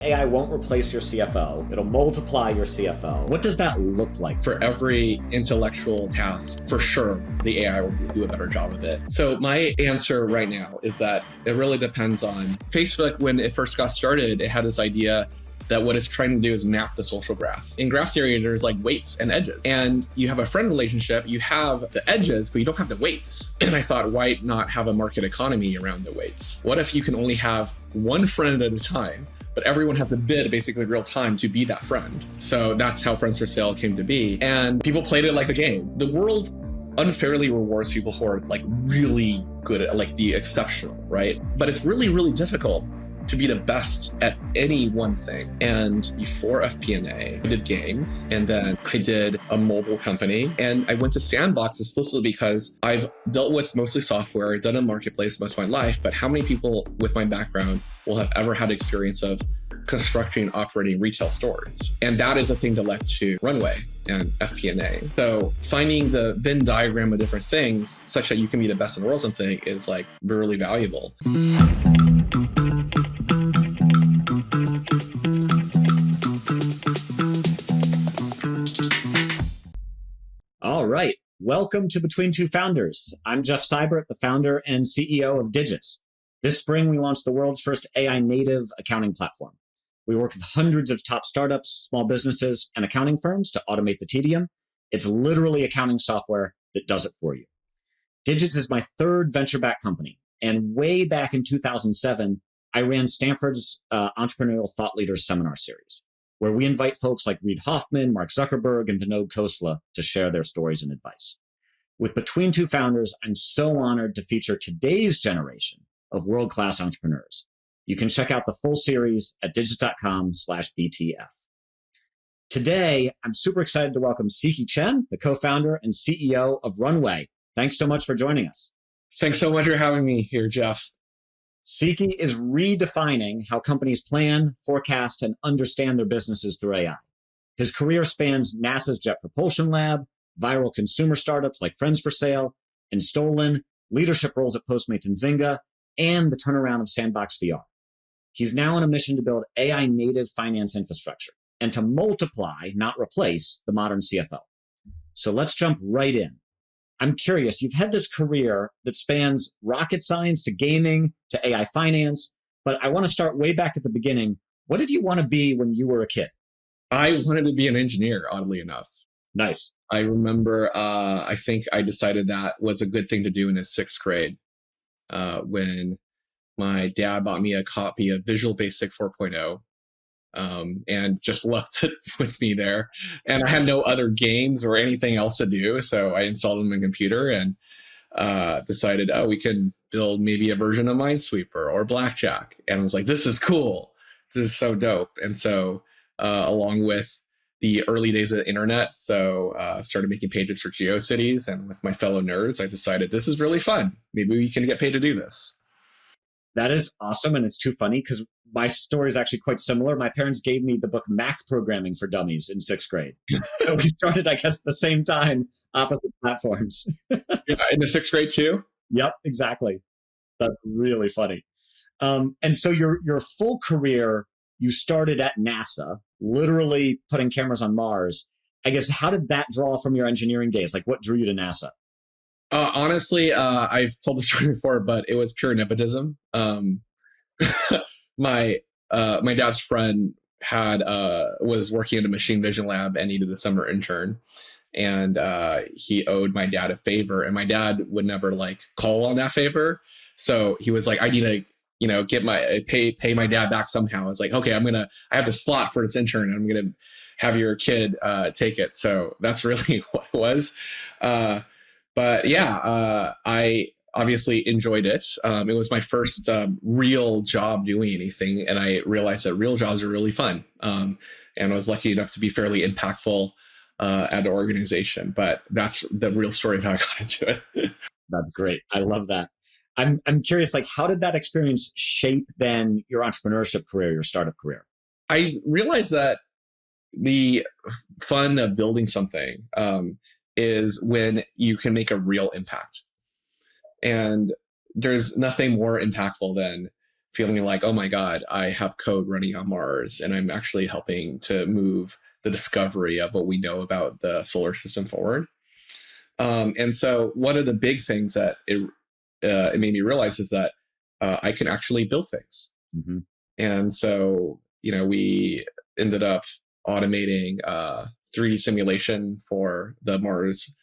AI won't replace your CFO. It'll multiply your CFO. What does that look like? For every intellectual task, for sure, the AI will do a better job of it. So my answer right now is that it really depends on Facebook. When it first got started, it had this idea that what it's trying to do is map the social graph. In graph theory, there's like weights and edges. And you have a friend relationship, you have the edges, but you don't have the weights. And I thought, why not have a market economy around the weights? What if you can only have one friend at a time, but everyone has to bid basically real time to be that friend? So that's how Friends for Sale came to be. And people played it like a game. The world unfairly rewards people who are like really good at like the exceptional, right? But it's really, really difficult to be the best at any one thing. And before FP&A, I did games, and then I did a mobile company, and I went to Sandbox explicitly because I've dealt with mostly software, done a marketplace most of my life, but how many people with my background will have ever had experience of constructing and operating retail stores? And that is a thing that led to Runway and FP&A. So finding the Venn diagram of different things such that you can be the best in the world something is like really valuable. All right. Welcome to Between Two Founders. I'm Jeff Seibert, the founder and CEO of Digits. This spring, we launched the world's first AI-native accounting platform. We work with hundreds of top startups, small businesses, and accounting firms to automate the tedium. It's literally accounting software that does it for you. Digits is my third venture-backed company. And way back in 2007, I ran Stanford's Entrepreneurial Thought Leaders Seminar Series, where we invite folks like Reid Hoffman, Mark Zuckerberg, and Vinod Khosla to share their stories and advice. With Between Two Founders, I'm so honored to feature today's generation of world-class entrepreneurs. You can check out the full series at digits.com/BTF. Today, I'm super excited to welcome Siqi Chen, the co-founder and CEO of Runway. Thanks so much for joining us. Thanks so much for having me here, Jeff. Siqi is redefining how companies plan, forecast, and understand their businesses through AI. His career spans NASA's Jet Propulsion Lab, viral consumer startups like Friends for Sale and Stolen, leadership roles at Postmates and Zynga, and the turnaround of Sandbox VR. He's now on a mission to build AI-native finance infrastructure and to multiply, not replace, the modern CFO. So let's jump right in. I'm curious, you've had this career that spans rocket science to gaming to AI finance, but I want to start way back at the beginning. What did you want to be when you were a kid? I wanted to be an engineer, oddly enough. Nice. I remember, I think I decided that was a good thing to do in the sixth grade when my dad bought me a copy of Visual Basic 4.0. And just left it with me there. And I had no other games or anything else to do. So I installed it on my computer and decided, we can build maybe a version of Minesweeper or Blackjack. And I was like, this is cool. This is so dope. And so along with the early days of the internet, started making pages for GeoCities. And with my fellow nerds, I decided this is really fun. Maybe we can get paid to do this. That is awesome. And it's too funny because my story is actually quite similar. My parents gave me the book Mac Programming for Dummies in sixth grade. So we started, I guess, at the same time, opposite platforms. Yeah, in the sixth grade too? Yep, exactly. That's really funny. And so your full career, you started at NASA, literally putting cameras on Mars. I guess, how did that draw from your engineering days? Like, what drew you to NASA? Honestly, I've told the story before, but it was pure nepotism. My dad's friend was working in a machine vision lab and needed a summer intern, and he owed my dad a favor, and my dad would never like call on that favor. So he was like, I need to, get pay my dad back somehow. I was like, okay, I have the slot for this intern, and I'm gonna have your kid take it. So that's really what it was. But yeah, I obviously enjoyed it. It was my first real job doing anything, and I realized that real jobs are really fun. And I was lucky enough to be fairly impactful at the organization. But that's the real story of how I got into it. That's great. I love that. I'm curious, like, how did that experience shape then your entrepreneurship career, your startup career? I realized that the fun of building something is when you can make a real impact. And there's nothing more impactful than feeling like, oh my God, I have code running on Mars, and I'm actually helping to move the discovery of what we know about the solar system forward. And so one of the big things that it made me realize is that I can actually build things. Mm-hmm. And so, we ended up automating 3D simulation for the Mars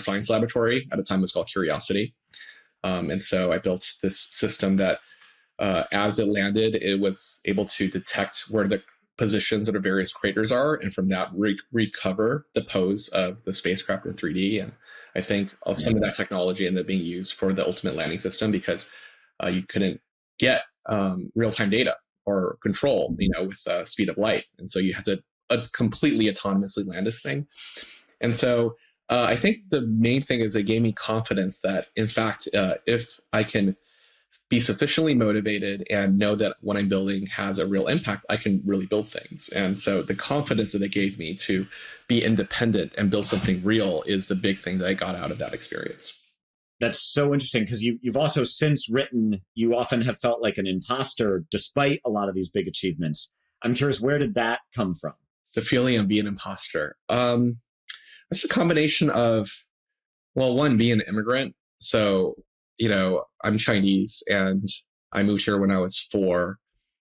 Science Laboratory. At the time, it was called Curiosity. And so I built this system that, as it landed, it was able to detect where the positions of the various craters are, and from that recover the pose of the spacecraft in 3D. And I think some of that technology ended up being used for the ultimate landing system, because you couldn't get real-time data or control, with the speed of light. And so you had to completely autonomously land this thing. And so I think the main thing is it gave me confidence that, in fact, if I can be sufficiently motivated and know that what I'm building has a real impact, I can really build things. And so the confidence that it gave me to be independent and build something real is the big thing that I got out of that experience. That's so interesting, because you've also since written, you often have felt like an imposter despite a lot of these big achievements. I'm curious, where did that come from? The feeling of being an imposter. It's a combination of, well, one, being an immigrant. So, I'm Chinese, and I moved here when I was 4,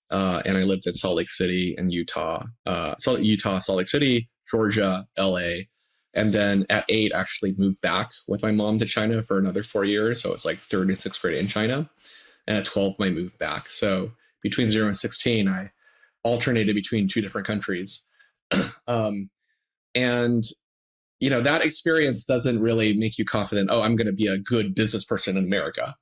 and I lived in Salt Lake City and Utah, Salt Lake City, Georgia, LA. And then at 8, actually moved back with my mom to China for another 4 years. So it's like 3rd and 6th grade in China. And at 12, I moved back. So between 0 and 16, I alternated between 2 different countries. And that experience doesn't really make you confident, oh, I'm going to be a good business person in America,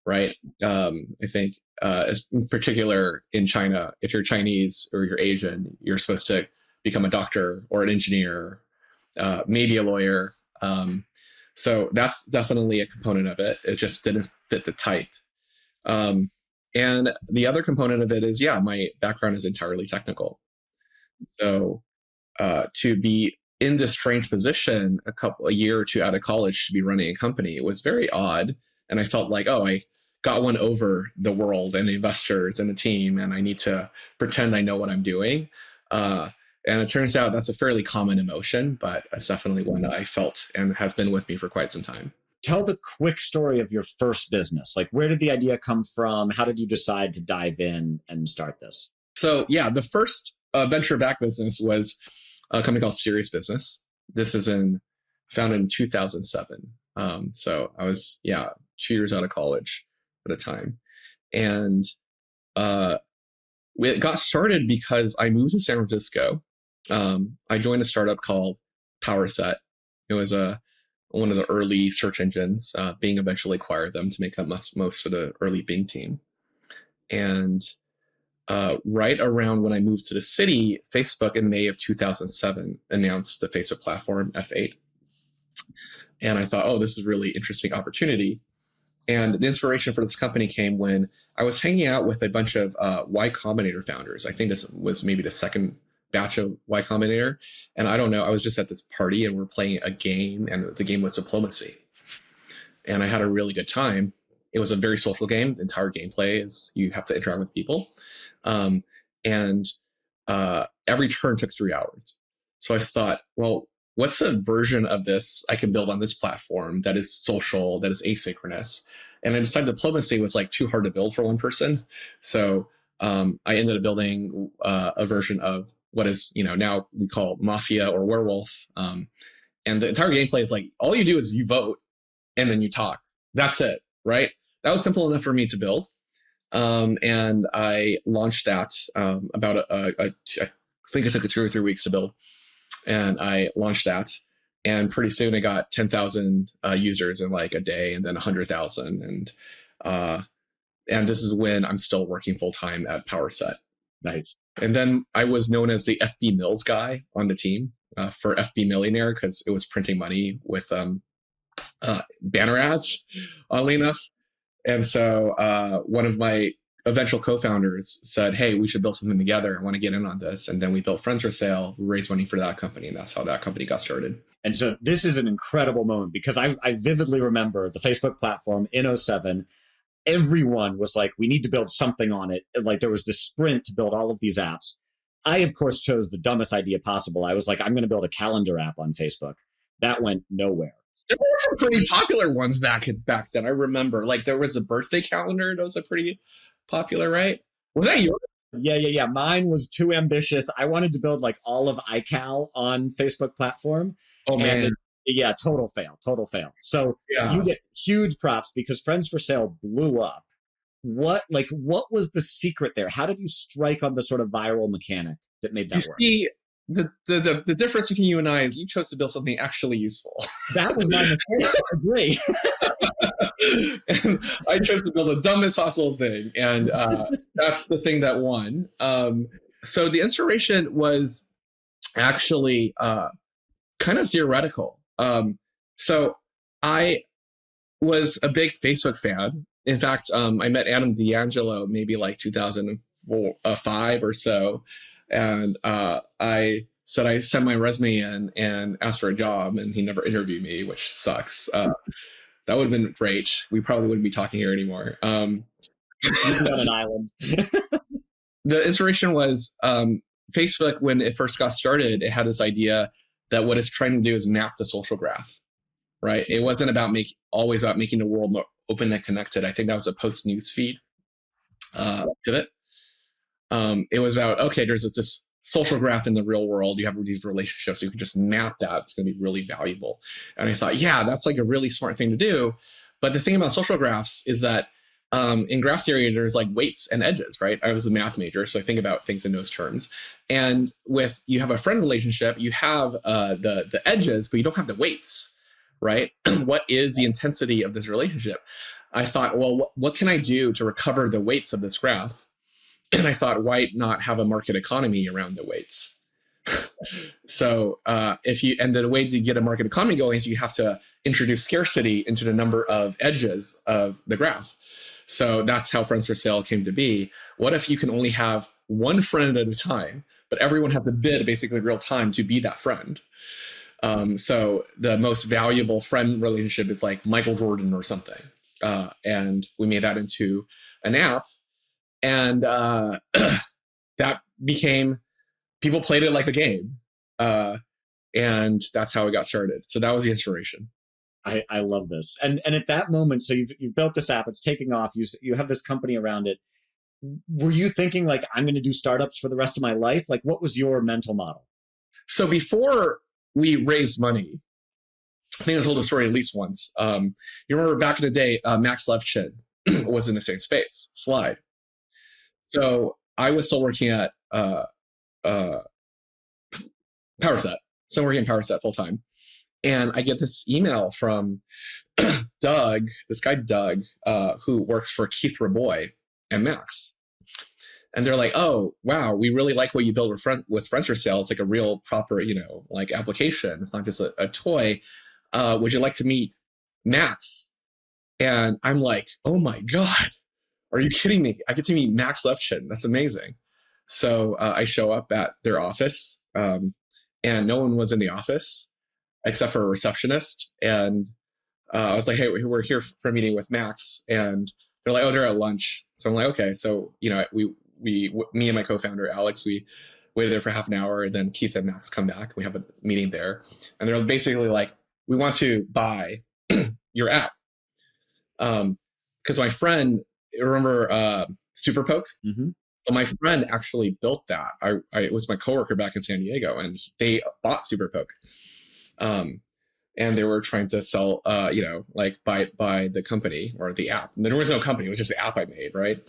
right? I think, in particular in China, if you're Chinese or you're Asian, you're supposed to become a doctor or an engineer, maybe a lawyer. So that's definitely a component of it. It just didn't fit the type. And the other component of it is, my background is entirely technical. So to be in this strange position a year or 2 out of college to be running a company, it was very odd. And I felt like, I got one over the world and the investors and the team, and I need to pretend I know what I'm doing. And it turns out that's a fairly common emotion, but it's definitely one that I felt and has been with me for quite some time. Tell the quick story of your first business. Like, where did the idea come from? How did you decide to dive in and start this? So the first venture-backed business was a company called Serious Business. This is founded in 2007. So I was 2 years out of college at the time, and it got started because I moved to San Francisco. I joined a startup called PowerSet. It was one of the early search engines. Bing eventually acquired them to make up most of the early Bing team. And right around when I moved to the city, Facebook in May of 2007 announced the Facebook platform, F8. And I thought, this is a really interesting opportunity. And the inspiration for this company came when I was hanging out with a bunch of Y Combinator founders. I think this was maybe the second batch of Y Combinator. And I don't know, I was just at this party and we're playing a game, and the game was Diplomacy. And I had a really good time. It was a very social game. The entire gameplay is you have to interact with people. And every turn took 3 hours. So I thought, well, what's a version of this I can build on this platform that is social, that is asynchronous? And I decided Diplomacy was like too hard to build for one person. So I ended up building a version of what is, now we call Mafia or Werewolf. And the entire gameplay is like, all you do is you vote and then you talk. That's it, right? That was simple enough for me to build. And I launched that about I think it took 2 or 3 weeks to build. And I launched that. And pretty soon I got 10,000 users in like a day, and then 100,000. And this is when I'm still working full time at PowerSet. Nice. And then I was known as the FB Mills guy on the team for FB Millionaire, because it was printing money with banner ads, oddly enough. And so one of my eventual co-founders said, hey, we should build something together. I want to get in on this. And then we built Friends for Sale, we raised money for that company, and that's how that company got started. And so this is an incredible moment, because I vividly remember the Facebook platform in 2007. everyone was like, we need to build something on it. Like there was this sprint to build all of these apps. I, of course, chose the dumbest idea possible. I was like, I'm going to build a calendar app on Facebook. That went nowhere. There were some pretty popular ones back then. I remember, like, there was a birthday calendar. That was a pretty popular, right? Was that yours? Yeah. Mine was too ambitious. I wanted to build like all of iCal on Facebook platform. Oh, man. Yeah, total fail. So Yeah. you get huge props because Friends for Sale blew up. What was the secret there? How did you strike on the sort of viral mechanic that made that work? See, the difference between you and I is you chose to build something actually useful. That was my mistake. I agree. And I chose to build the dumbest possible thing, and that's the thing that won. So the inspiration was actually kind of theoretical. So I was a big Facebook fan. In fact, I met Adam D'Angelo maybe like 2005 or so. And I said I sent my resume in and asked for a job, and he never interviewed me, which sucks. That would have been great. We probably wouldn't be talking here anymore. On an island. The inspiration was Facebook, when it first got started, it had this idea that what it's trying to do is map the social graph, right? It wasn't about always about making the world more open and connected. I think that was a post news feed pivot. It was about, okay, there's this social graph in the real world. You have these relationships. So you can just map that. It's going to be really valuable. And I thought, yeah, that's like a really smart thing to do. But the thing about social graphs is that in graph theory, there's like weights and edges, right? I was a math major, so I think about things in those terms. And you have a friend relationship, you have the edges, but you don't have the weights, right? What is the intensity of this relationship? I thought, well, what can I do to recover the weights of this graph? And I thought, why not have a market economy around the weights? So the way to get a market economy going is you have to introduce scarcity into the number of edges of the graph. So that's how Friends for Sale came to be. What if you can only have one friend at a time, but everyone has to bid basically real time to be that friend? So the most valuable friend relationship is like Michael Jordan or something. And we made that into an app. And that became, people played it like a game. And that's how it got started. So that was the inspiration. I love this. And at that moment, so you've built this app, it's taking off, you have this company around it. Were you thinking like, I'm going to do startups for the rest of my life? Like, what was your mental model? So before we raised money, I think I told the story at least once. You remember back in the day, Max Levchin was in the same space, Slide. So I was still working at PowerSet. So I'm working at PowerSet full time. And I get this email from Doug, this guy Doug, who works for Keith Raboy and Max. And they're like, oh, wow, we really like what you built with Friends for Sale. It's like a real proper, like application. It's not just a toy. Would you like to meet Max? And I'm like, oh my God, are you kidding me? I get to meet Max Levchin. That's amazing. So I show up at their office and no one was in the office except for a receptionist. And I was like, hey, we're here for a meeting with Max. And they're like, oh, they're at lunch. So I'm like, okay. So, me and my co-founder, Alex, we waited there for half an hour. And then Keith and Max come back. We have a meeting there. And they're basically like, we want to buy your app. Because my friend, remember Superpoke? Mm-hmm. So my friend actually built that. It was my coworker back in San Diego, and they bought Superpoke. And they were trying to sell, like buy the company or the app. And there was no company; it was just the app I made, right?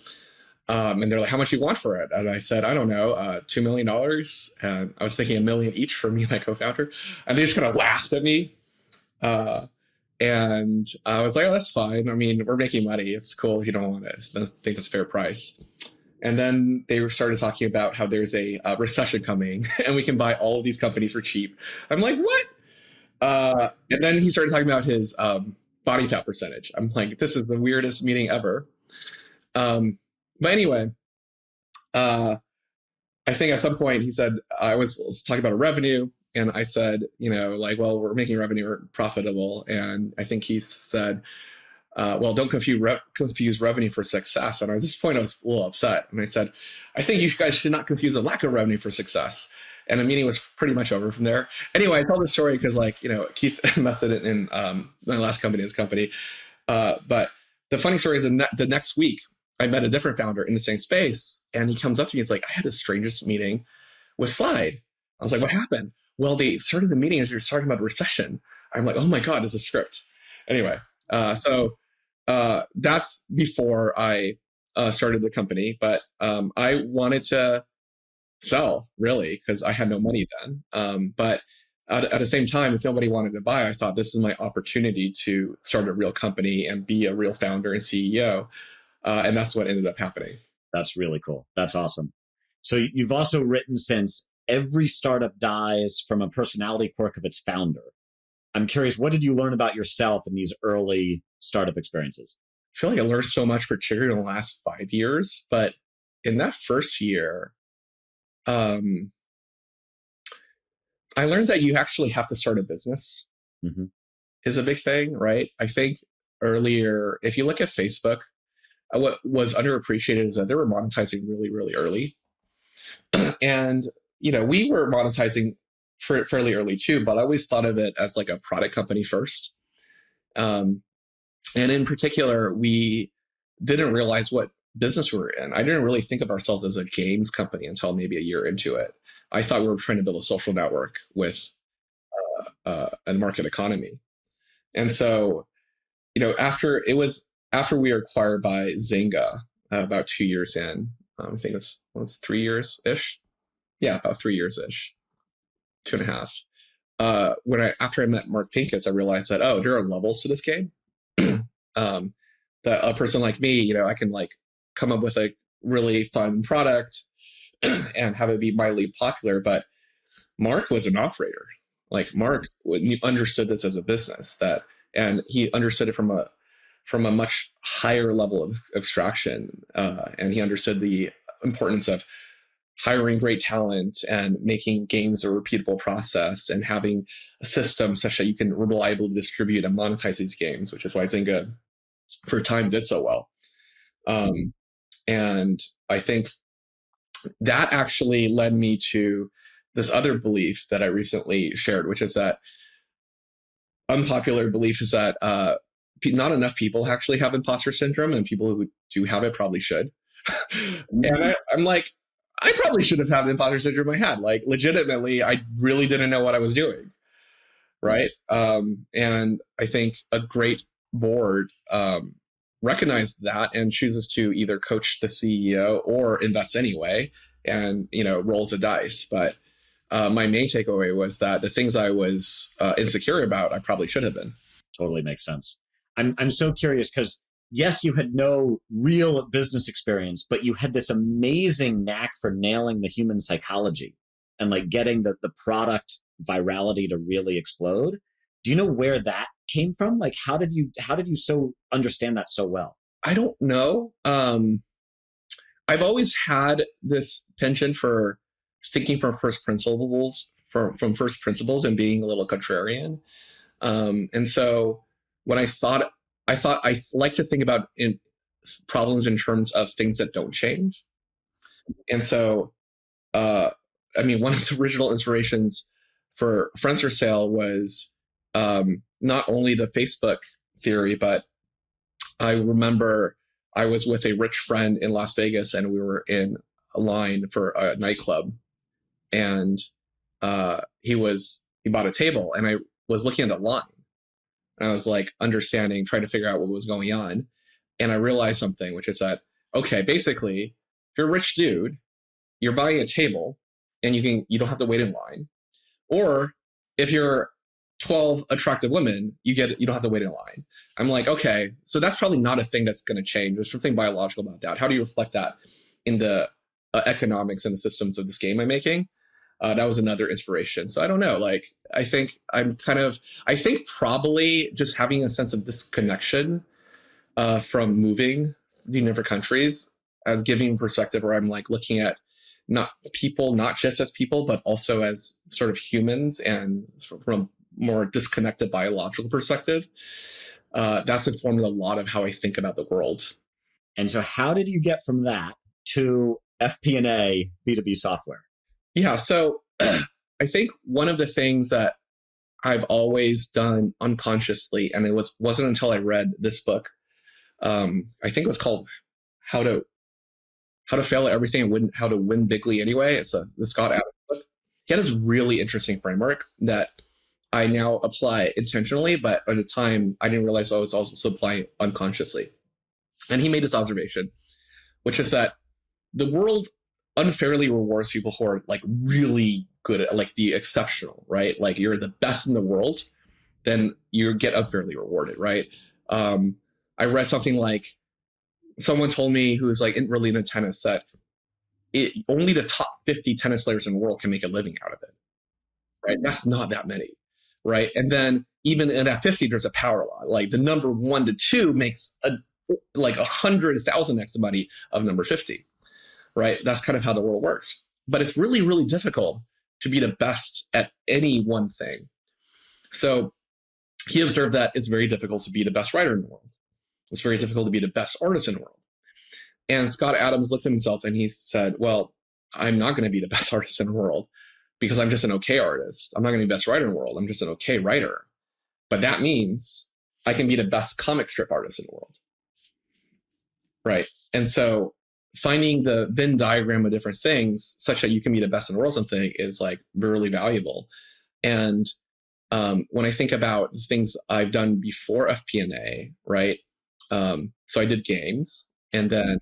And they're like, "How much do you want for it?" And I said, "I don't know, $2 million." And I was thinking $1 million each for me and my co-founder. And they just kind of laughed at me. And I was like, "Oh, that's fine. I mean, we're making money. It's cool if you don't want it. I think it's a fair price." And then they started talking about how there's a recession coming and we can buy all of these companies for cheap. I'm like, what? And then he started talking about his body fat percentage. I'm like, this is the weirdest meeting ever. But anyway, I think at some point he said, I was talking about revenue. And I said, well, we're making revenue, we're profitable. And I think he said, well, don't confuse revenue for success. And at this point, I was a little upset. And I said, I think you guys should not confuse a lack of revenue for success. And the meeting was pretty much over from there. Anyway, I tell this story because, like, you know, Keith messed it in my last company, his company. But the funny story is the next week, I met a different founder in the same space. And he comes up to me. He's like, I had the strangest meeting with Slide. I was like, what happened? Well, they started the meeting as you're talking about recession. I'm like, oh my God, it's a script. Anyway, so that's before I started the company. But I wanted to sell, really, because I had no money then. But at the same time, if nobody wanted to buy, I thought this is my opportunity to start a real company and be a real founder and CEO. And that's what ended up happening. That's really cool. That's awesome. So you've also written since every startup dies from a personality quirk of its founder. I'm curious, what did you learn about yourself in these early startup experiences? I feel like I learned so much, particularly in the last 5 years. But in that first year, I learned that you actually have to start a business is a big thing, right? I think earlier, if you look at Facebook, what was underappreciated is that they were monetizing really, really early. And, you know, we were monetizing fairly early too, but I always thought of it as like a product company first. And in particular, we didn't realize what business we were in. I didn't really think of ourselves as a games company until maybe a year into it. I thought we were trying to build a social network with a market economy. And so, you know, after we were acquired by Zynga about 2 years in, I think it's 3 years-ish. Yeah, about 3 years-ish, 2.5. After I met Mark Pincus, I realized that, there are levels to this game. That a person like me, you know, I can like come up with a really fun product and have it be mildly popular. But Mark was an operator. Like Mark understood this as a business, and he understood it from a much higher level of abstraction, and he understood the importance of hiring great talent and making games a repeatable process and having a system such that you can reliably distribute and monetize these games, which is why Zynga for a time did so well. And I think that actually led me to this other belief that I recently shared, which is that unpopular belief is that not enough people actually have imposter syndrome, and people who do have it probably should. And I'm like, I probably should have had imposter syndrome in my head. Like, legitimately, I really didn't know what I was doing. Right. And I think a great board recognizes that and chooses to either coach the CEO or invest anyway, and, you know, rolls a dice. But my main takeaway was that the things I was insecure about, I probably should have been. Totally makes sense. I'm so curious because, yes, you had no real business experience, but you had this amazing knack for nailing the human psychology and like getting the product virality to really explode. Do you know where that came from? Like, how did you so understand that so well? I don't know. I've always had this penchant for thinking from first principles, from first principles, and being a little contrarian. And so when I like to think about problems in terms of things that don't change. And so, I mean, one of the original inspirations for Friends for Sale was not only the Facebook theory, but I remember I was with a rich friend in Las Vegas, and we were in a line for a nightclub, and he bought a table, and I was looking at the line, and I was like trying to figure out what was going on. And I realized something, which is that, okay, basically, if you're a rich dude, you're buying a table and you don't have to wait in line. Or if you're 12 attractive women, you don't have to wait in line. I'm like, okay, so that's probably not a thing that's going to change. There's something biological about that. How do you reflect that in the economics and the systems of this game I'm making? That was another inspiration. So I don't know. Like, I think probably just having a sense of disconnection from moving to different countries, as giving perspective where I'm like looking at not people, not just as people, but also as sort of humans, and from a more disconnected biological perspective. that's informed a lot of how I think about the world. And so how did you get from that to FP&A B2B software? Yeah. So I think one of the things that I've always done unconsciously, and wasn't until I read this book, I think it was called How to Fail at Everything and How to Win Bigly Anyway. It's the Scott Adams book. He had this really interesting framework that I now apply intentionally, but at the time I didn't realize I was also applying unconsciously. And he made this observation, which is that the world unfairly rewards people who are like really good at like the exceptional, right? Like you're the best in the world, then you get unfairly rewarded, right? I read something like, someone told me who was like really into tennis that only the top 50 tennis players in the world can make a living out of it, right? That's not that many, right? And then even in that 50, there's a power law. Like the number 1 to 2 makes like 100,000x the money of number 50, right? That's kind of how the world works. But it's really, really difficult to be the best at any one thing. So he observed that it's very difficult to be the best writer in the world. It's very difficult to be the best artist in the world. And Scott Adams looked at himself and he said, well, I'm not going to be the best artist in the world because I'm just an okay artist. I'm not going to be the best writer in the world. I'm just an okay writer. But that means I can be the best comic strip artist in the world. Right. And so finding the Venn diagram of different things such that you can be the best in the world something is like really valuable. And when I think about the things I've done before FP&A, right? So I did games, and then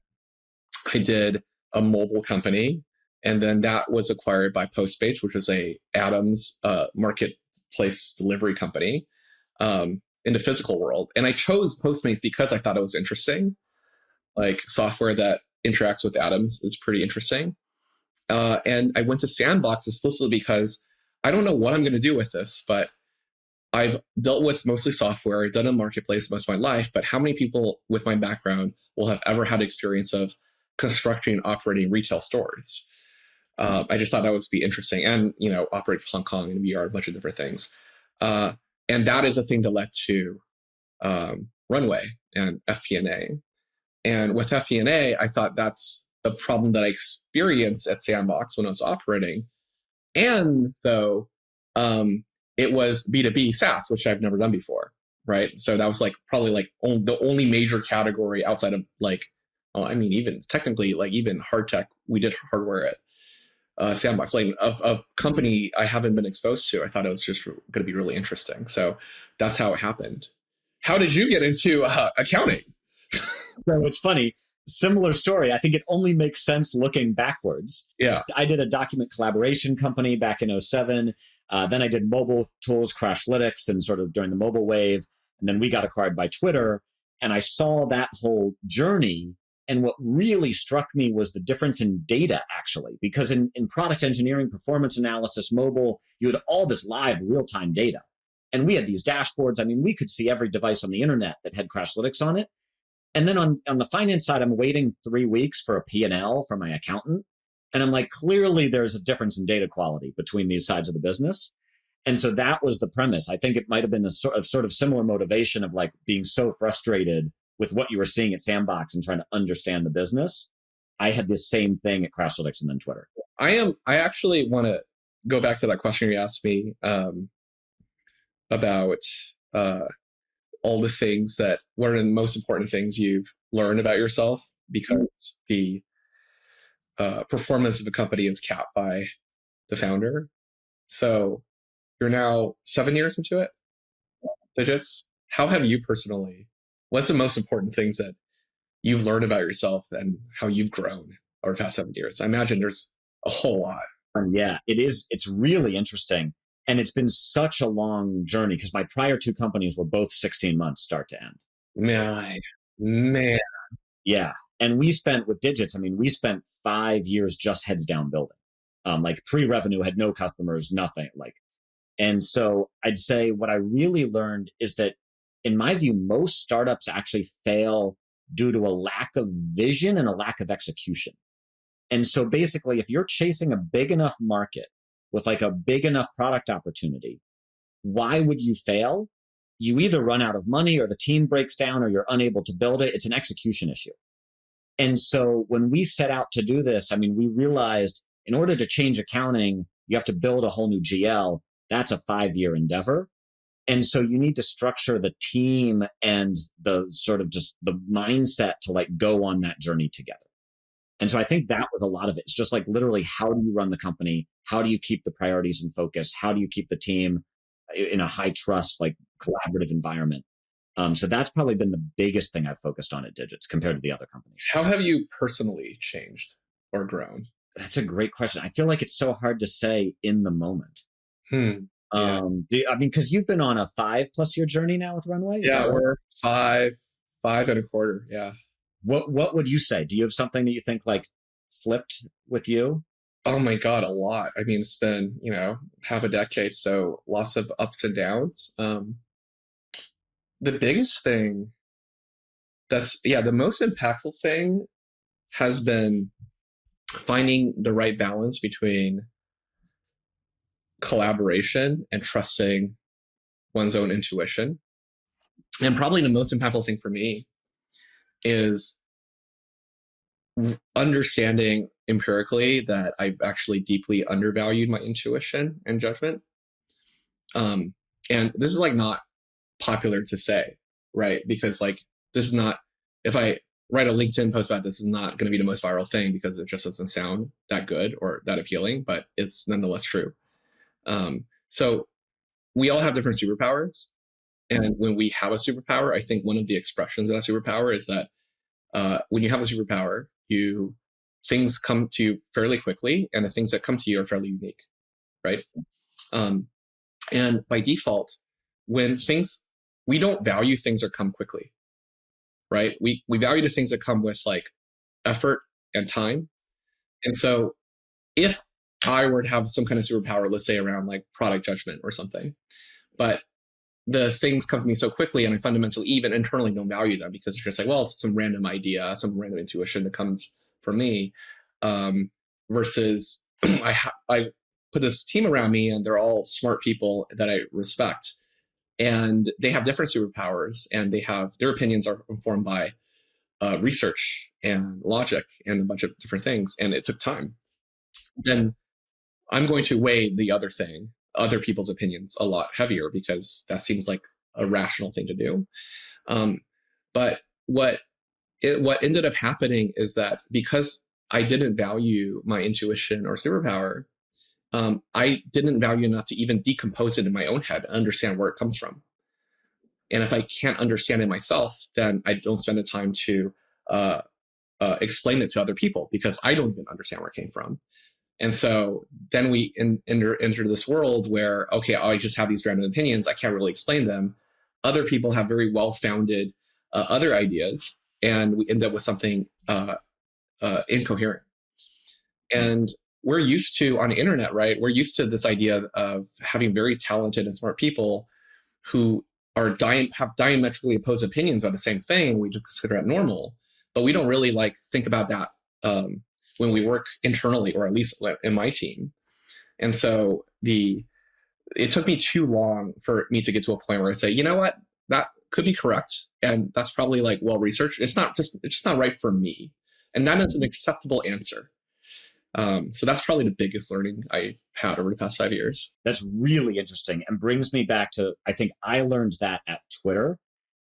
I did a mobile company, and then that was acquired by Postmates, which was a Adams marketplace delivery company in the physical world. And I chose Postmates because I thought it was interesting. Like software that interacts with Adams is pretty interesting. And I went to Sandbox explicitly because I don't know what I'm going to do with this, but I've dealt with mostly software. I've done a marketplace most of my life, but how many people with my background will have ever had experience of constructing and operating retail stores? I just thought that would be interesting, and operate Hong Kong and VR, a bunch of different things. And that is a thing that led to Runway and FP&A. And with FP&A, I thought that's a problem that I experienced at Sandbox when I was operating. And though it was B2B SaaS, which I've never done before, right? So that was like probably like the only major category outside of like, even technically like even hard tech, we did hardware at Sandbox, like of company I haven't been exposed to. I thought it was just going to be really interesting. So that's how it happened. How did you get into accounting? So it's funny, similar story. I think it only makes sense looking backwards. Yeah. I did a document collaboration company back in 2007. Then I did mobile tools, Crashlytics, and sort of during the mobile wave. And then we got acquired by Twitter. And I saw that whole journey. And what really struck me was the difference in data, actually, because in product engineering, performance analysis, mobile, you had all this live real-time data. And we had these dashboards. I mean, we could see every device on the internet that had Crashlytics on it. And then on the finance side, I'm waiting 3 weeks for a P&L from my accountant. And I'm like, clearly there's a difference in data quality between these sides of the business. And so that was the premise. I think it might have been a sort of similar motivation of like being so frustrated with what you were seeing at Sandbox and trying to understand the business. I had this same thing at Crashlytics and then Twitter. I actually want to go back to that question you asked me about all the things what are the most important things you've learned about yourself, because the performance of a company is capped by the founder. So you're now 7 years into it, Digits. How have you personally, what's the most important things that you've learned about yourself and how you've grown over the past 7 years? I imagine there's a whole lot. Yeah, it is. It's really interesting. And it's been such a long journey because my prior 2 companies were both 16 months start to end. Man. Yeah. And we spent with Digits, we spent 5 years just heads down building. Like pre-revenue, had no customers, nothing. And so I'd say what I really learned is that in my view, most startups actually fail due to a lack of vision and a lack of execution. And so basically, if you're chasing a big enough market with like a big enough product opportunity, why would you fail? you either run out of money or the team breaks down or you're unable to build it. It's an execution issue. And so when we set out to do this, I mean, we realized in order to change accounting, you have to build a whole new GL. That's a 5-year endeavor. And so you need to structure the team and the sort of just the mindset to like go on that journey together. And so I think that was a lot of it. It's just like literally, how do you run the company? How do you keep the priorities in focus? How do you keep the team in a high trust, like collaborative environment? So that's probably been the biggest thing I've focused on at Digits compared to the other companies. How have you personally changed or grown? That's a great question. I feel like it's so hard to say in the moment. Yeah. I mean, because you've been on a 5+ year journey now with Runway. Yeah, we're 5.25. Yeah. What would you say? Do you have something that you think like flipped with you? Oh my God, a lot. I mean, it's been, half a decade. So lots of ups and downs. The biggest thing the most impactful thing has been finding the right balance between collaboration and trusting one's own intuition. And probably the most impactful thing for me is understanding empirically that I've actually deeply undervalued my intuition and judgment. And this is like not popular to say, right? Because like, this is not, if I write a LinkedIn post about this, is not going to be the most viral thing because it just doesn't sound that good or that appealing, but it's nonetheless true. So we all have different superpowers. And when we have a superpower, I think one of the expressions of that superpower is that when you have a superpower, things come to you fairly quickly, and the things that come to you are fairly unique, right? And by default, when we don't value things that come quickly, right? We value the things that come with like effort and time. And so if I were to have some kind of superpower, let's say around like product judgment or something, but the things come to me so quickly and I fundamentally even internally don't value them because it's just like, well, it's some random idea, some random intuition that comes from me, versus I put this team around me and they're all smart people that I respect, and they have different superpowers and their opinions are informed by research and logic and a bunch of different things, and it took time. Then I'm going to weigh the other people's opinions a lot heavier because that seems like a rational thing to do. But what ended up happening is that because I didn't value my intuition or superpower, I didn't value enough to even decompose it in my own head and understand where it comes from. And if I can't understand it myself, then I don't spend the time to explain it to other people because I don't even understand where it came from. And so then we enter this world where, okay, I just have these random opinions. I can't really explain them. Other people have very well-founded other ideas, and we end up with something incoherent. And we're used to, on the internet, right? We're used to this idea of having very talented and smart people who have diametrically opposed opinions on the same thing. We just consider it normal, but we don't really like think about that when we work internally, or at least in my team. And so it took me too long for me to get to a point where I say, you know what, that could be correct. And that's probably like well-researched. It's just not right for me. And that is an acceptable answer. So that's probably the biggest learning I've had over the past 5 years. That's really interesting and brings me back to, I think I learned that at Twitter.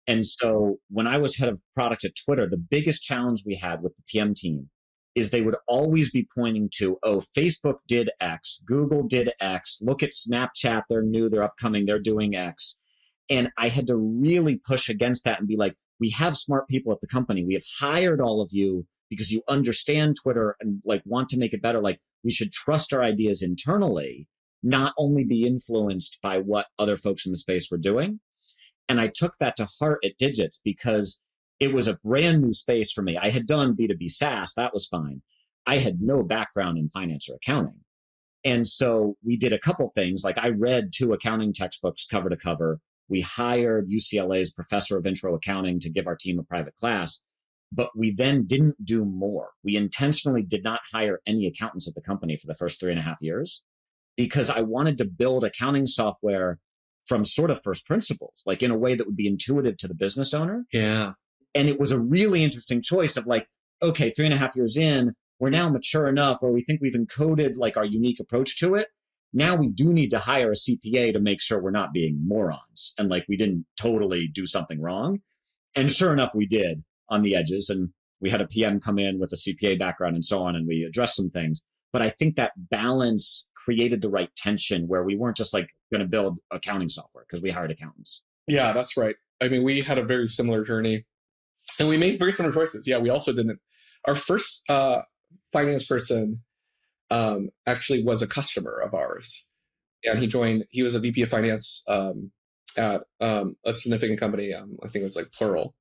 And so when I was head of product at Twitter, the biggest challenge we had with the PM team is they would always be pointing to, oh, Facebook did X, Google did X, look at Snapchat, they're new, they're upcoming, they're doing X. And I had to really push against that and be like, we have smart people at the company. We have hired all of you because you understand Twitter and like want to make it better. Like, we should trust our ideas internally, not only be influenced by what other folks in the space were doing. And I took that to heart at Digits because it was a brand new space for me. I had done B2B SaaS. That was fine. I had no background in finance or accounting. And so we did a couple things. Like, I read 2 accounting textbooks cover to cover. We hired UCLA's professor of intro accounting to give our team a private class, but we then didn't do more. We intentionally did not hire any accountants at the company for the first 3.5 years because I wanted to build accounting software from sort of first principles, like in a way that would be intuitive to the business owner. Yeah. And it was a really interesting choice of like, okay, 3.5 years in, we're now mature enough where we think we've encoded like our unique approach to it. Now we do need to hire a CPA to make sure we're not being morons and like we didn't totally do something wrong. And sure enough, we did on the edges. And we had a PM come in with a CPA background and so on, and we addressed some things. But I think that balance created the right tension where we weren't just like going to build accounting software because we hired accountants. Yeah, that's right. I mean, we had a very similar journey and we made very similar choices. Yeah, we also didn't. Our first finance person actually was a customer of ours. And he was a VP of finance at a significant company. I think it was like Plural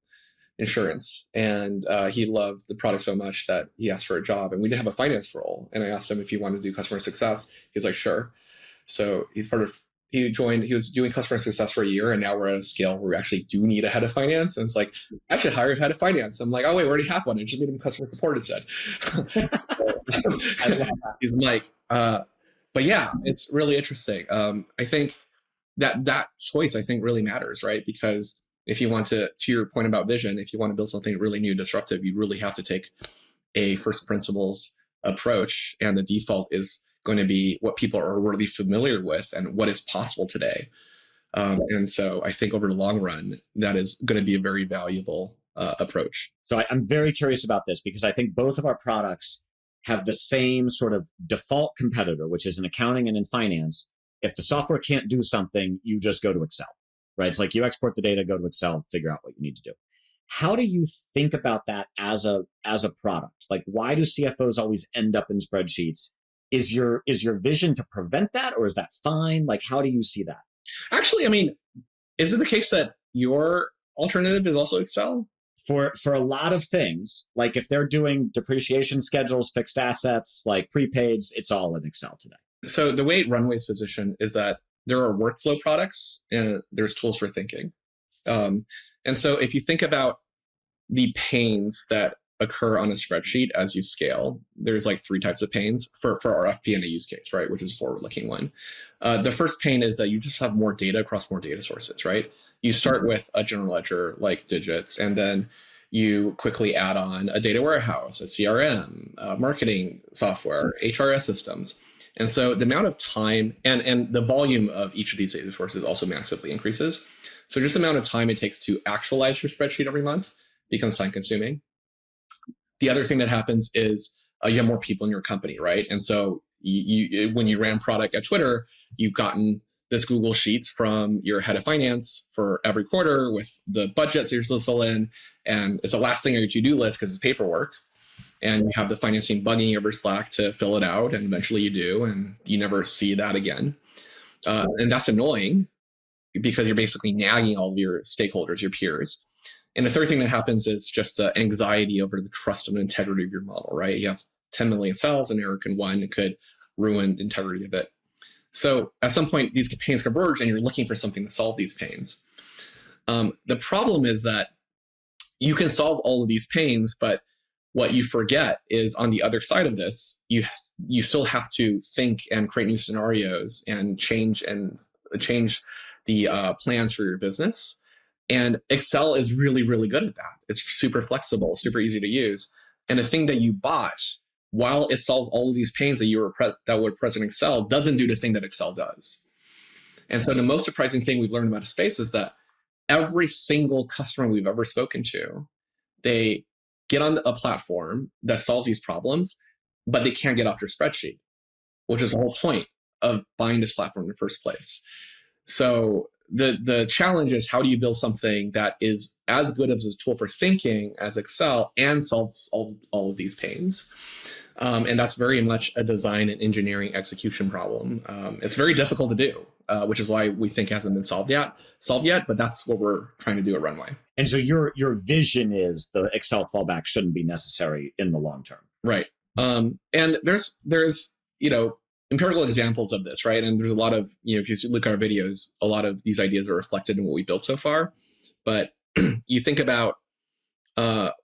Insurance. And he loved the product so much that he asked for a job. And we didn't have a finance role. And I asked him if he wanted to do customer success. He was like, sure. So he was doing customer success for a year. And now we're at a scale where we actually do need a head of finance. And it's like, I should hire a head of finance. I'm like, oh, wait, we already have one. I just made him customer support instead. I love that. He's like, but yeah, it's really interesting. I think that choice, I think, really matters, right? Because if you want to your point about vision, if you want to build something really new, disruptive, you really have to take a first principles approach. And the default is going to be what people are already familiar with and what is possible today. And so I think over the long run, that is going to be a very valuable approach. So I'm very curious about this because I think both of our products have the same sort of default competitor, which is in accounting and in finance. If the software can't do something, you just go to Excel, right? It's like you export the data, go to Excel, figure out what you need to do. How do you think about that as a product? Like, why do CFOs always end up in spreadsheets? Is your vision to prevent that, or is that fine? Like, how do you see that? Actually, I mean, is it the case that your alternative is also Excel? For a lot of things, like if they're doing depreciation schedules, fixed assets, like prepaids, it's all in Excel today. So the way Runway's position is that there are workflow products and there's tools for thinking. And so if you think about the pains that occur on a spreadsheet as you scale, there's like 3 types of pains for our FP&A use case, right? Which is a forward-looking one. The first pain is that you just have more data across more data sources, right? You start with a general ledger like digits, and then you quickly add on a data warehouse, a CRM, marketing software, HRS systems. And so the amount of time and the volume of each of these data sources also massively increases. So just the amount of time it takes to actualize your spreadsheet every month becomes time consuming. The other thing that happens is you have more people in your company, right? And so you when you ran product at Twitter, you've gotten this Google Sheets from your head of finance for every quarter with the budgets that you're supposed to fill in. And it's the last thing on your to-do list because it's paperwork. And you have the finance team bugging you over Slack to fill it out. And eventually you do, and you never see that again. And that's annoying because you're basically nagging all of your stakeholders, your peers. And the third thing that happens is just anxiety over the trust and integrity of your model, right? You have 10 million cells, an error can one, it could ruin the integrity of it. So at some point, these pains converge and you're looking for something to solve these pains. The problem is that you can solve all of these pains, but what you forget is on the other side of this, you still have to think and create new scenarios and change the plans for your business. And Excel is really, really good at that. It's super flexible, super easy to use. And the thing that you bought, while it solves all of these pains that were present in Excel, doesn't do the thing that Excel does. And so the most surprising thing we've learned about a space is that every single customer we've ever spoken to, they get on a platform that solves these problems, but they can't get off their spreadsheet, which is the whole point of buying this platform in the first place. So the challenge is, how do you build something that is as good as a tool for thinking as Excel and solves all of these pains? And that's very much a design and engineering execution problem. It's very difficult to do, which is why we think it hasn't been solved yet, but that's what we're trying to do at Runway. And so your vision is the Excel fallback shouldn't be necessary in the long term. Right. And there's empirical examples of this, right? And there's a lot of, if you look at our videos, a lot of these ideas are reflected in what we built so far. But you think about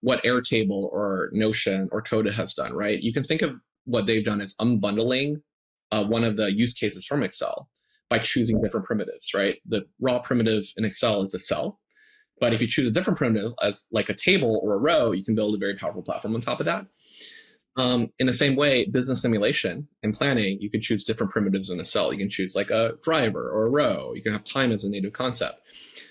what Airtable or Notion or Coda has done, right? You can think of what they've done as unbundling one of the use cases from Excel. by choosing different primitives, right? The raw primitive in Excel is a cell. But if you choose a different primitive as like a table or a row, you can build a very powerful platform on top of that. In the same way, business simulation and planning, you can choose different primitives in a cell. You can choose like a driver or a row. You can have time as a native concept.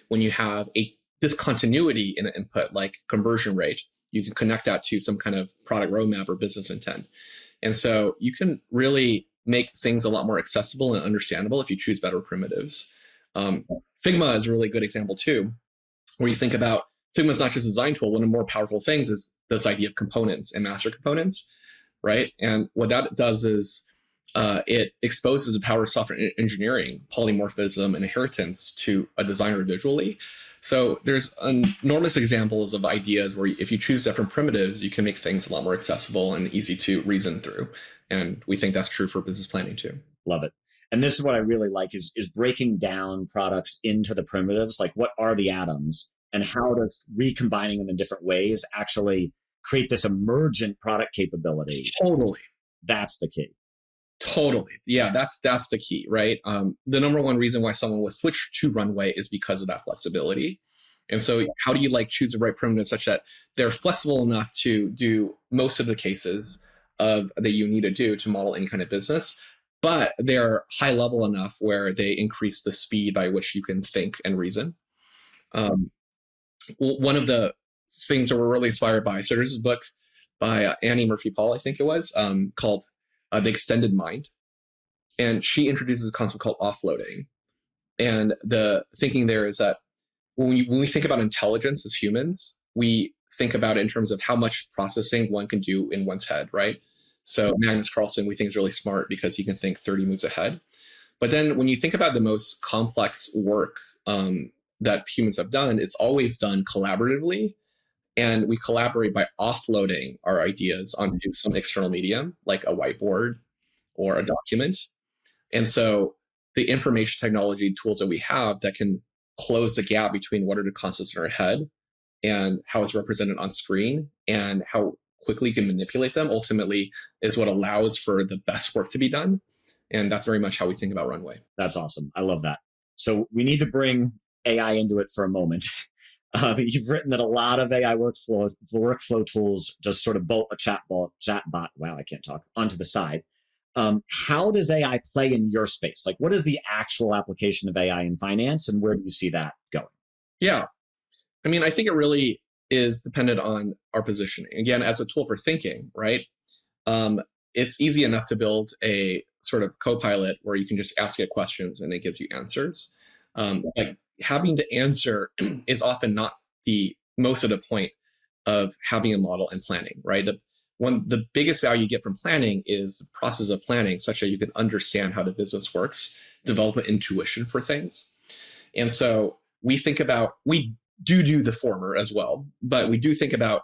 When you have a discontinuity in an input, like conversion rate, you can connect that to some kind of product roadmap or business intent. And so you can really make things a lot more accessible and understandable if you choose better primitives. Figma is a really good example too, where you think about Figma is not just a design tool. One of the more powerful things is this idea of components and master components, right? And what that does is it exposes the power of software engineering, polymorphism, and inheritance to a designer visually. So there's enormous examples of ideas where if you choose different primitives, you can make things a lot more accessible and easy to reason through. And we think that's true for business planning too. Love it. And this is what I really like is breaking down products into the primitives. Like, what are the atoms and how does recombining them in different ways actually create this emergent product capability? Totally. That's the key. Totally. Yeah, that's the key, right? The number one reason why someone would switch to Runway is because of that flexibility. And so how do you like choose the right primitive such that they're flexible enough to do most of the cases of that you need to do to model any kind of business, but they're high level enough where they increase the speed by which you can think and reason. One of the things that we're really inspired by, so there's this book by Annie Murphy-Paul, I think it was, called The Extended Mind. And she introduces a concept called offloading. And the thinking there is that when we think about intelligence as humans, we think about it in terms of how much processing one can do in one's head, right? So Magnus Carlsen, we think is really smart because he can think 30 moves ahead. But then when you think about the most complex work that humans have done, it's always done collaboratively. And we collaborate by offloading our ideas onto some external medium, like a whiteboard or a document. And so the information technology tools that we have that can close the gap between what are the concepts in our head and how it's represented on screen and how quickly you can manipulate them ultimately is what allows for the best work to be done. And that's very much how we think about Runway. That's awesome. I love that. So we need to bring AI into it for a moment. You've written that a lot of AI workflow tools just sort of bolt a chatbot, wow, I can't talk, onto the side. How does AI play in your space? Like, what is the actual application of AI in finance and where do you see that going? Yeah. I mean, I think it really is dependent on our positioning. Again, as a tool for thinking, right? It's easy enough to build a sort of co-pilot where you can just ask it questions and it gives you answers. Like having to answer is often not the most of the point of having a model and planning, right? The biggest value you get from planning is the process of planning such that you can understand how the business works, develop an intuition for things. And so we do the former as well, but we do think about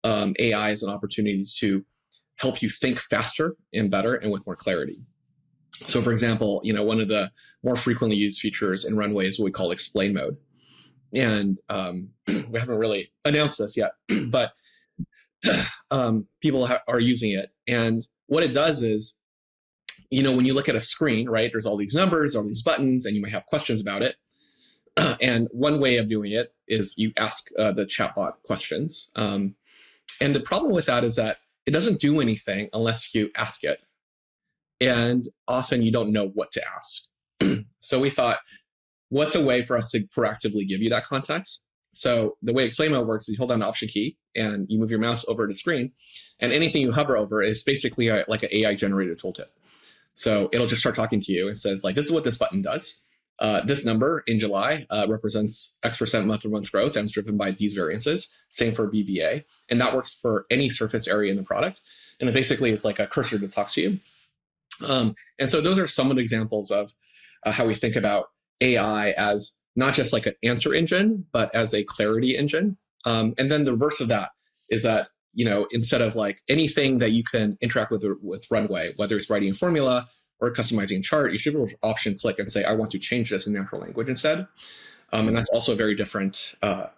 AI as an opportunity to help you think faster and better and with more clarity. So for example, one of the more frequently used features in Runway is what we call explain mode. And we haven't really announced this yet, but people are using it. And what it does is, when you look at a screen, right, there's all these numbers, all these buttons, and you might have questions about it. And one way of doing it is you ask the chatbot questions. And the problem with that is that it doesn't do anything unless you ask it. And often you don't know what to ask. So we thought, what's a way for us to proactively give you that context? So the way explain mode works is you hold down the option key and you move your mouse over the screen. And anything you hover over is basically like an AI generated tooltip. So it'll just start talking to you and says, like, this is what this button does. This number in July represents X% month-over-month growth and is driven by these variances. Same for BVA. And that works for any surface area in the product. And it basically is like a cursor that talks to you. And so those are some of the examples of how we think about AI as not just like an answer engine, but as a clarity engine. And then the reverse of that is that, instead of like anything that you can interact with Runway, whether it's writing a formula or customizing a chart, you should be able to option click and say, I want to change this in natural language instead. And that's also a very different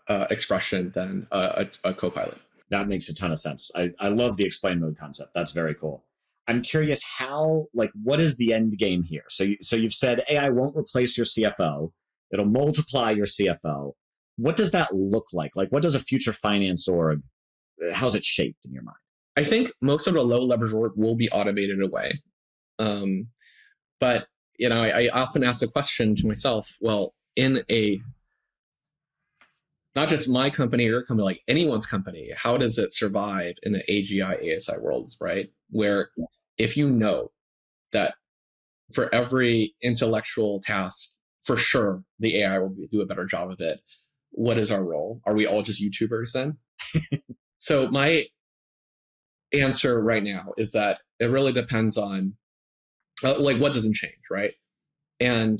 expression than a co-pilot. That makes a ton of sense. I love the explain mode concept. That's very cool. I'm curious how, like, what is the end game here? So you've said AI won't replace your CFO. It'll multiply your CFO. What does that look like? Like, what does a future finance org, how's it shaped in your mind? I think most of the low leverage work will be automated away. But I often ask the question to myself, well, in not just my company or your company, like anyone's company, how does it survive in an AGI, ASI world, right? Where if you know that for every intellectual task, for sure, the AI will do a better job of it. What is our role? Are we all just YouTubers then? So my answer right now is that it really depends on what doesn't change, right? And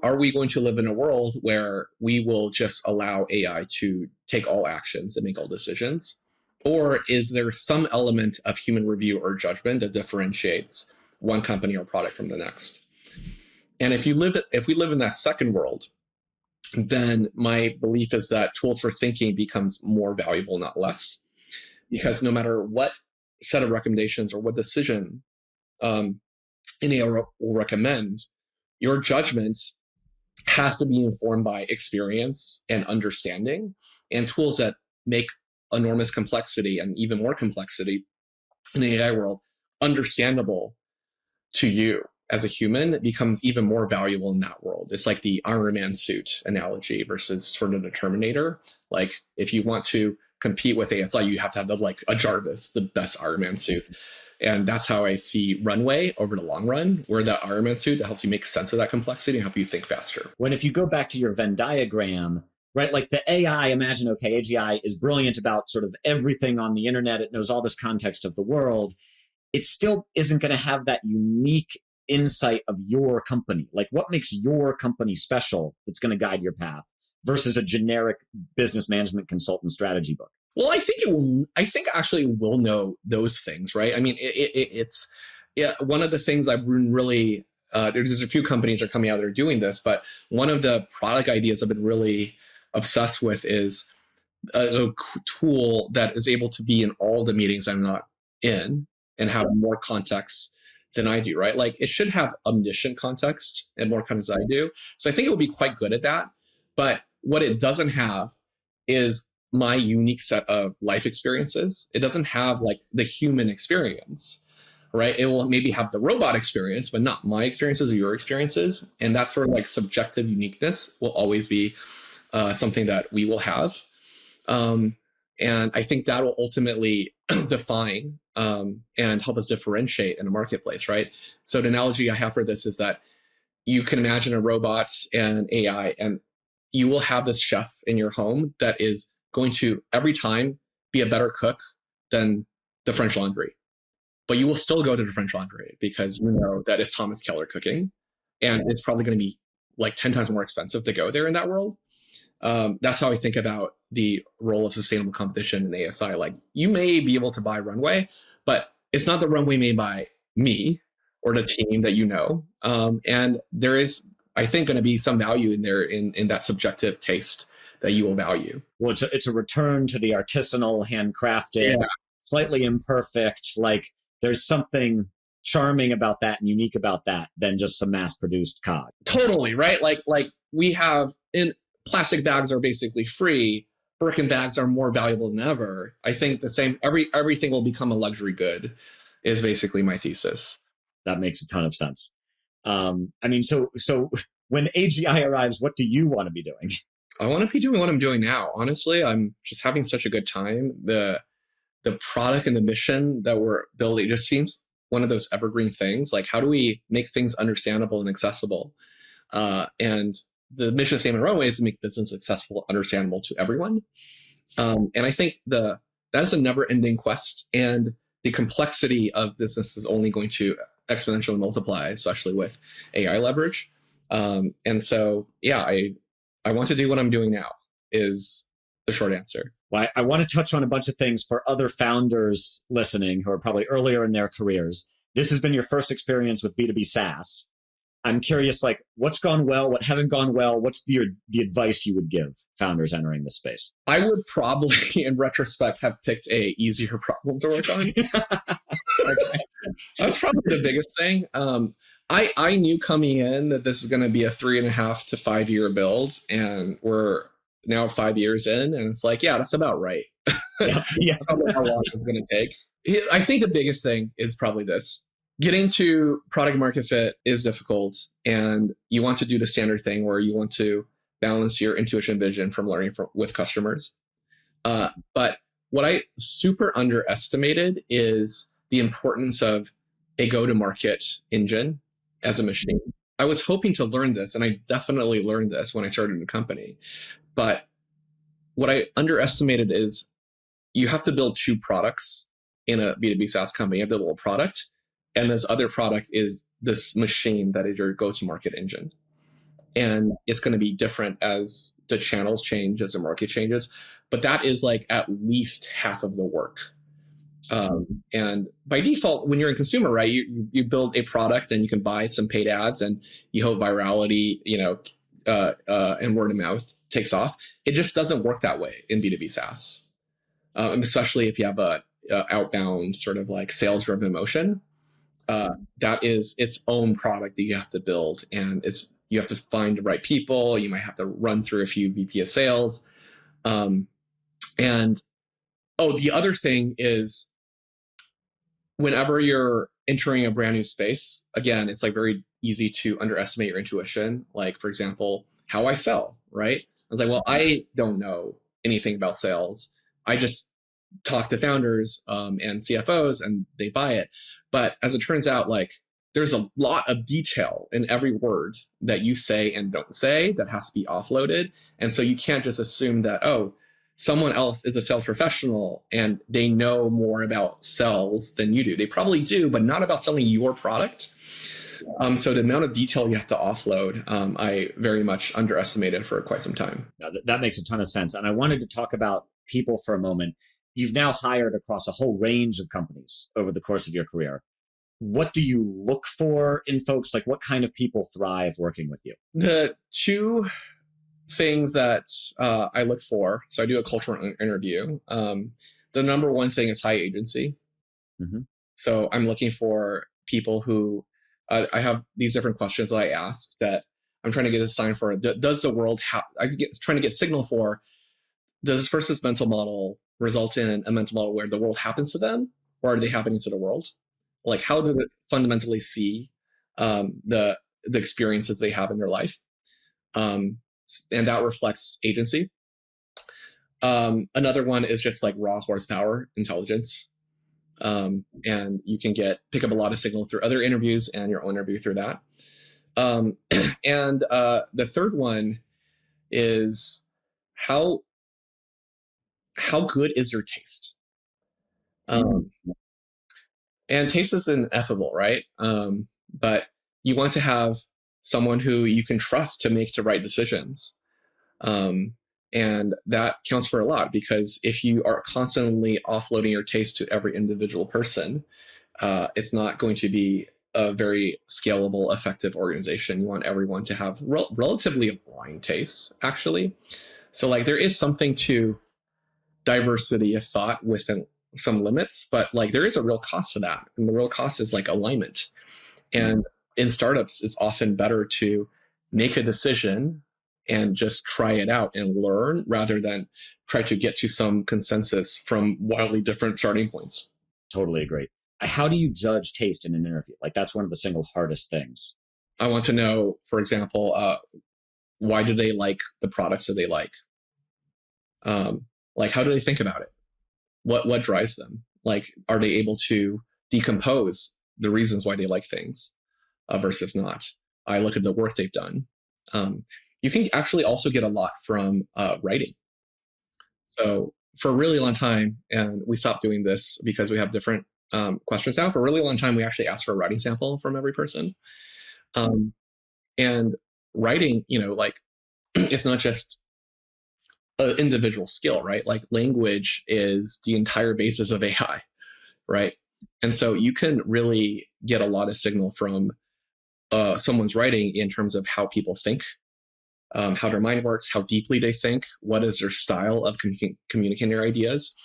are we going to live in a world where we will just allow AI to take all actions and make all decisions? Or is there some element of human review or judgment that differentiates one company or product from the next? And if we live in that second world, then my belief is that tools for thinking becomes more valuable, not less. Because no matter what set of recommendations or what decision an AI will recommend, your judgment has to be informed by experience and understanding, and tools that make enormous complexity and even more complexity in the AI world understandable to you as a human. It becomes even more valuable in that world. It's like the Ironman suit analogy versus sort of the Terminator. Like if you want to compete with ASI, you have to have a Jarvis, the best Ironman suit. And that's how I see Runway over the long run, where that Ironman suit that helps you make sense of that complexity and help you think faster. When if you go back to your Venn diagram, right, like the AI, imagine, okay, AGI is brilliant about sort of everything on the internet. It knows all this context of the world. It still isn't going to have that unique insight of your company. Like what makes your company special that's going to guide your path versus a generic business management consultant strategy book? Well, I think actually it will know those things, right? I mean, it's one of the things I've been really, there's a few companies that are coming out that are doing this, but one of the product ideas I've been really obsessed with is a tool that is able to be in all the meetings I'm not in and have more context than I do, right? Like it should have omniscient context and more context than I do. So I think it will be quite good at that. But what it doesn't have is my unique set of life experiences. It doesn't have like the human experience, right? It will maybe have the robot experience, but not my experiences or your experiences. And that sort of like subjective uniqueness will always be something that we will have. And I think that will ultimately define and help us differentiate in the marketplace, right? So the analogy I have for this is that you can imagine a robot and AI, and you will have this chef in your home that is going to every time be a better cook than the French Laundry. But you will still go to the French Laundry because you know that it's Thomas Keller cooking. And it's probably going to be like 10 times more expensive to go there in that world. That's how I think about the role of sustainable competition in ASI. Like you may be able to buy Runway, but it's not the Runway made by me or the team that you know. And there is, I think, going to be some value in there in that subjective taste that you will value. Well, it's a return to the artisanal, handcrafted, slightly imperfect. Like there's something charming about that and unique about that than just some mass-produced cog. Totally, right? Like we have plastic bags are basically free. Birkin bags are more valuable than ever. I think the same. Everything will become a luxury good, is basically my thesis. That makes a ton of sense. I mean, so when AGI arrives, what do you want to be doing? I want to be doing what I'm doing now. Honestly, I'm just having such a good time. The product and the mission that we're building just seems one of those evergreen things. Like, how do we make things understandable and accessible? And the mission statement of Runway is to make business accessible, understandable to everyone. And I think that's a never-ending quest. And the complexity of business is only going to exponentially multiply, especially with AI leverage. And so, yeah, I want to do what I'm doing now is the short answer. Well, I want to touch on a bunch of things for other founders listening who are probably earlier in their careers. This has been your first experience with B2B SaaS. I'm curious, like, what's gone well, what hasn't gone well? What's the advice you would give founders entering the space? I would probably, in retrospect, have picked a easier problem to work on. Okay. That's probably the biggest thing. I knew coming in that this is going to be a 3.5 to 5 year build, and we're now 5 years in, and it's like, yeah, that's about right. Yeah. Probably how long it's going to take. I think the biggest thing is probably this. Getting to product market fit is difficult, and you want to do the standard thing where you want to balance your intuition vision from learning with customers. But what I super underestimated is the importance of a go-to-market engine as a machine. I was hoping to learn this, and I definitely learned this when I started the company. But what I underestimated is you have to build 2 products in a B2B SaaS company. You have to build a product, and this other product is this machine that is your go-to-market engine. And it's going to be different as the channels change, as the market changes. But that is like at least half of the work. And by default, when you're in consumer, right, you build a product and you can buy some paid ads and you hope virality, and word of mouth takes off. It just doesn't work that way in B2B SaaS, especially if you have a outbound sort of like sales-driven motion. That is its own product that you have to build, and you have to find the right people. You might have to run through a few VP of sales. The other thing is whenever you're entering a brand new space, again, it's like very easy to underestimate your intuition. Like, for example, how I sell, right? I was like, well, I don't know anything about sales. I just talk to founders and CFOs and they buy it. But as it turns out, like there's a lot of detail in every word that you say and don't say that has to be offloaded. And so you can't just assume that, oh, someone else is a sales professional and they know more about sales than you do. They probably do, but not about selling your product. So the amount of detail you have to offload, I very much underestimated for quite some time. That makes a ton of sense. And I wanted to talk about people for a moment. You've now hired across a whole range of companies over the course of your career. What do you look for in folks? Like, what kind of people thrive working with you? The 2 things that I look for, so I do a cultural interview. The number one thing is high agency. Mm-hmm. So I'm looking for people who, I have these different questions that I ask that I'm trying to get a sign for. Does the world trying to get signal for, does this person's mental model result in a mental model where the world happens to them, or are they happening to the world? Like, how do they fundamentally see the experiences they have in their life? And that reflects agency. Another one is just like raw horsepower intelligence. And you can pick up a lot of signal through other interviews and your own interview through that. And the third one is how good is your taste? And taste is ineffable, right? But you want to have someone who you can trust to make the right decisions. And that counts for a lot, because if you are constantly offloading your taste to every individual person, it's not going to be a very scalable, effective organization. You want everyone to have relatively aligned tastes, actually. So like there is something to diversity of thought within some limits, but like there is a real cost to that. And the real cost is like alignment. And in startups, it's often better to make a decision and just try it out and learn rather than try to get to some consensus from wildly different starting points. Totally agree. How do you judge taste in an interview? Like that's one of the single hardest things. I want to know, for example, why do they like the products that they like? Like, how do they think about it? What drives them? Like, are they able to decompose the reasons why they like things versus not? I look at the work they've done. You can actually also get a lot from writing. So for a really long time, and we stopped doing this because we have different questions now. For a really long time, we actually asked for a writing sample from every person. And writing, like it's not just an individual skill, right? Like language is the entire basis of AI, right? And so you can really get a lot of signal from someone's writing in terms of how people think, how their mind works, how deeply they think, what is their style of communicating their ideas.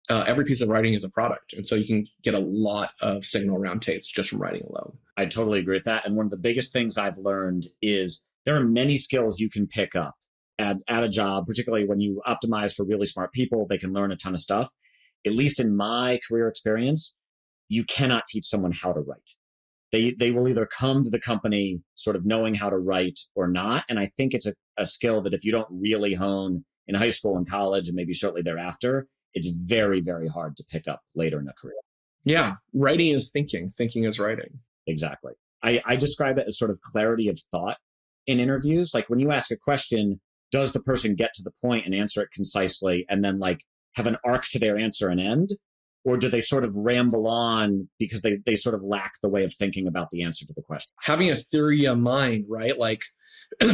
Every piece of writing is a product. And so you can get a lot of signal around tastes just from writing alone. I totally agree with that. And one of the biggest things I've learned is there are many skills you can pick up at a job, particularly when you optimize for really smart people. They can learn a ton of stuff. At least in my career experience, you cannot teach someone how to write. They will either come to the company sort of knowing how to write or not. And I think it's a skill that if you don't really hone in high school and college and maybe shortly thereafter, it's very, very hard to pick up later in a career. Yeah. Writing is thinking. Thinking is writing. Exactly. I describe it as sort of clarity of thought in interviews. Like when you ask a question, does the person get to the point and answer it concisely and then like have an arc to their answer and end? Or do they sort of ramble on because they sort of lack the way of thinking about the answer to the question? Having a theory of mind, right? Like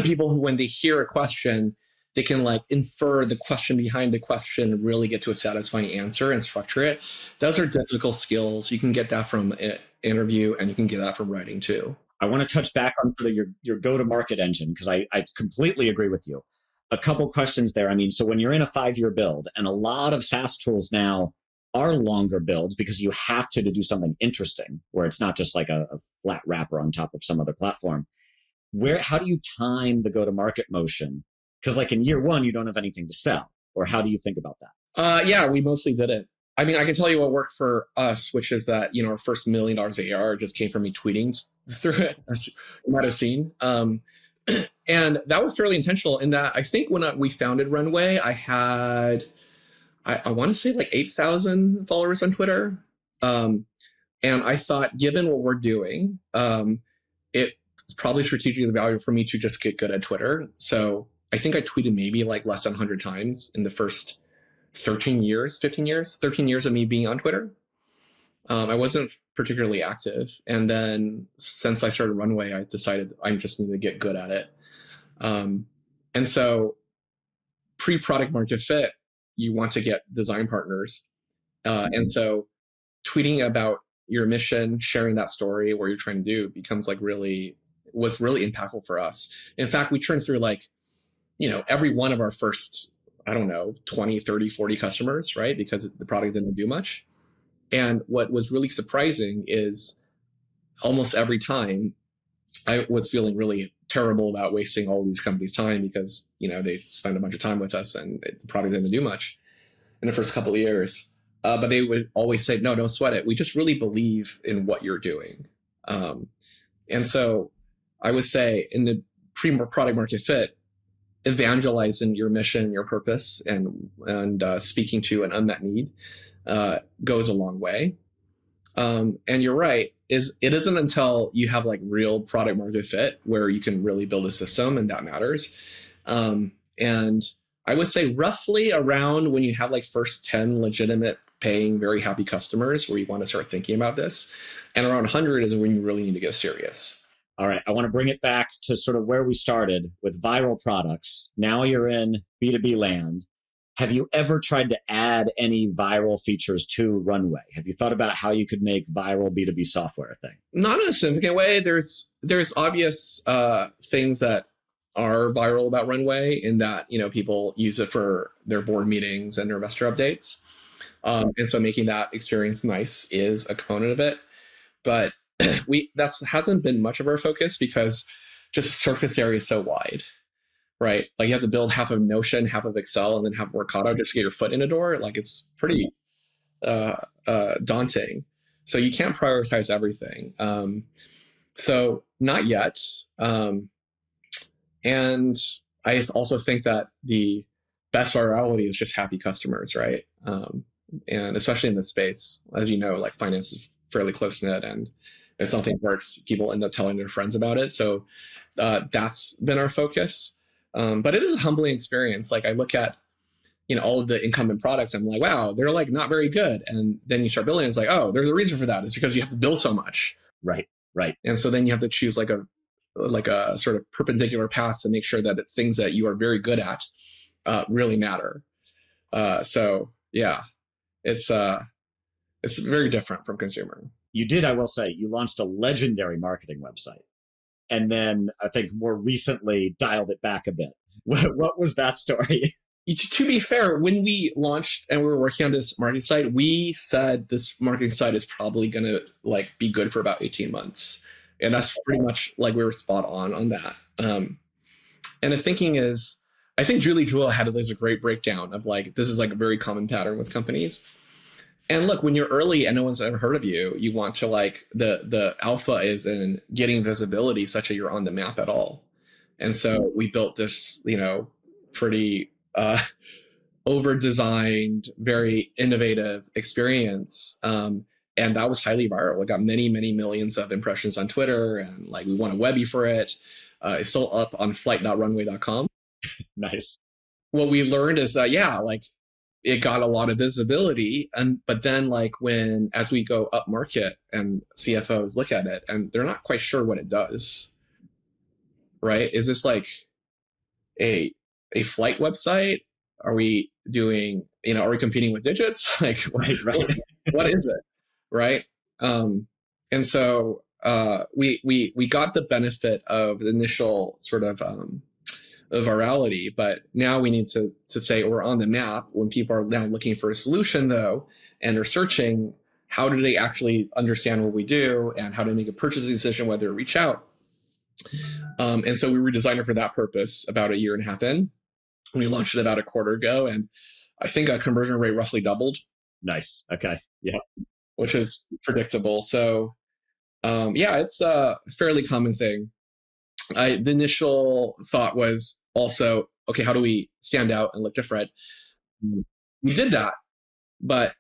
people who, when they hear a question, they can like infer the question behind the question and really get to a satisfying answer and structure it. Those are difficult skills. You can get that from an interview and you can get that from writing too. I want to touch back on sort of your go-to-market engine because I completely agree with you. A couple questions there. I mean, so when you're in a 5-year build, and a lot of SaaS tools now are longer builds because you have to do something interesting where it's not just like a flat wrapper on top of some other platform. How do you time the go-to-market motion? Because like in year 1, you don't have anything to sell. Or how do you think about that? Yeah, we mostly didn't. I mean, I can tell you what worked for us, which is that, our first $1 million of ARR just came from me tweeting through it. As you might have seen. And that was fairly intentional in that I think when we founded Runway, I had, I want to say like 8,000 followers on Twitter. And I thought, given what we're doing, it's probably strategically valuable for me to just get good at Twitter. So I think I tweeted maybe like less than 100 times in the first 13 years of me being on Twitter. I wasn't particularly active. And then since I started Runway, I decided I just need to get good at it. And so pre-product market fit, you want to get design partners. And so tweeting about your mission, sharing that story, what you're trying to do becomes like was really impactful for us. In fact, we churned through like, every one of our first, 20, 30, 40 customers, right? Because the product didn't do much. And what was really surprising is almost every time I was feeling really terrible about wasting all these companies' time because, they spent a bunch of time with us and the product didn't do much in the first couple of years. But they would always say, no, don't sweat it. We just really believe in what you're doing. And so I would say in the pre-product market fit, evangelizing your mission, your purpose, and speaking to an unmet need goes a long way. And you're right, it isn't until you have like real product market fit where you can really build a system, and that matters. And I would say roughly around when you have like first 10 legitimate paying, very happy customers where you want to start thinking about this. And around 100 is when you really need to get serious. All right. I want to bring it back to sort of where we started with viral products. Now you're in B2B land. Have you ever tried to add any viral features to Runway? Have you thought about how you could make viral B2B software a thing? Not in a significant way. There's obvious things that are viral about Runway in that, people use it for their board meetings and their investor updates. And so making that experience nice is a component of it. But that hasn't been much of our focus because just the surface area is so wide, right? Like you have to build half of Notion, half of Excel, and then half Workato just to get your foot in the door. Like it's pretty daunting. So you can't prioritize everything. So not yet. And I also think that the best virality is just happy customers, right? And especially in this space, as you know, like finance is fairly close knit, and if something works, people end up telling their friends about it. So that's been our focus. But it is a humbling experience. Like I look at, all of the incumbent products, I'm like, wow, they're like not very good. And then you start building, it's like, oh, there's a reason for that. It's because you have to build so much. Right. And so then you have to choose like a sort of perpendicular path to make sure that things that you are very good at really matter. So yeah, it's very different from consumer. You did, I will say, you launched a legendary marketing website. And then I think more recently dialed it back a bit. What was that story? To be fair, when we launched and we were working on this marketing site, we said this marketing site is probably going to like be good for about 18 months. And that's pretty much like we were spot on that. And the thinking is, I think Julie Jewell had a great breakdown of like, this is like a very common pattern with companies. And look, when you're early and no one's ever heard of you, you want to like, the alpha is in getting visibility such that you're on the map at all. And so we built this, pretty over-designed, very innovative experience. And that was highly viral. It got many, many millions of impressions on Twitter, and like we won a Webby for it. It's still up on flight.runway.com. Nice. What we learned is that, it got a lot of visibility. But then as we go up market and CFOs look at it and they're not quite sure what it does, right? Is this like a flight website? Are we doing, are we competing with digits? Like, right. What is it? Right. And so we got the benefit of the initial sort of virality, but now we need to say we're on the map. When people are now looking for a solution though, and they're searching, how do they actually understand what we do and how to make a purchasing decision, whether to reach out? And so we redesigned it for that purpose about 1.5 years in. We launched it about a quarter ago, and I think our conversion rate roughly doubled. Nice. Okay. Yeah. Which is predictable. So it's a fairly common thing. The initial thought was also, okay, how do we stand out and look different? We did that, but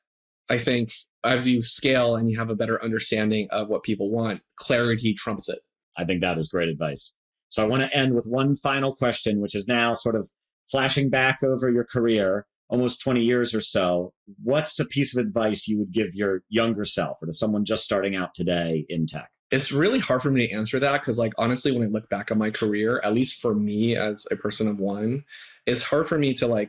I think as you scale and you have a better understanding of what people want, clarity trumps it. I think that is great advice. So I want to end with one final question, which is now sort of flashing back over your career, almost 20 years or so. What's a piece of advice you would give your younger self or to someone just starting out today in tech? It's really hard for me to answer that because, honestly, when I look back on my career, at least for me as a person of one, it's hard for me to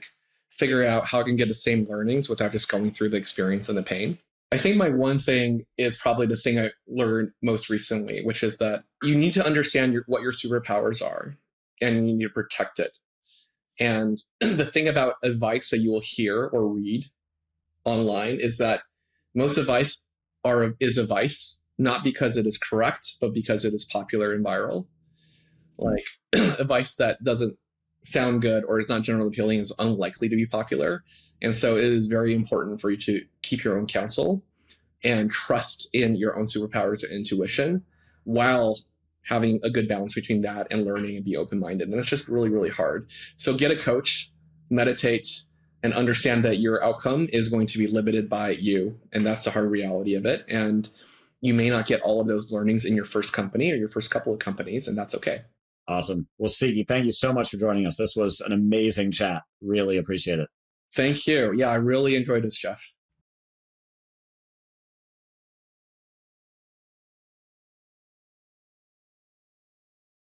figure out how I can get the same learnings without just going through the experience and the pain. I think my one thing is probably the thing I learned most recently, which is that you need to understand what your superpowers are and you need to protect it. And the thing about advice that you will hear or read online is that most advice is advice, not because it is correct, but because it is popular and viral. Advice that doesn't sound good or is not generally appealing is unlikely to be popular. And so it is very important for you to keep your own counsel and trust in your own superpowers and intuition while having a good balance between that and learning and be open-minded. And it's just really, really hard. So get a coach, meditate, and understand that your outcome is going to be limited by you. And that's the hard reality of it. And you may not get all of those learnings in your first company or your first couple of companies, and that's okay. Awesome. Well, Siqi, thank you so much for joining us. This was an amazing chat. Really appreciate it. Thank you. Yeah, I really enjoyed this, Jeff.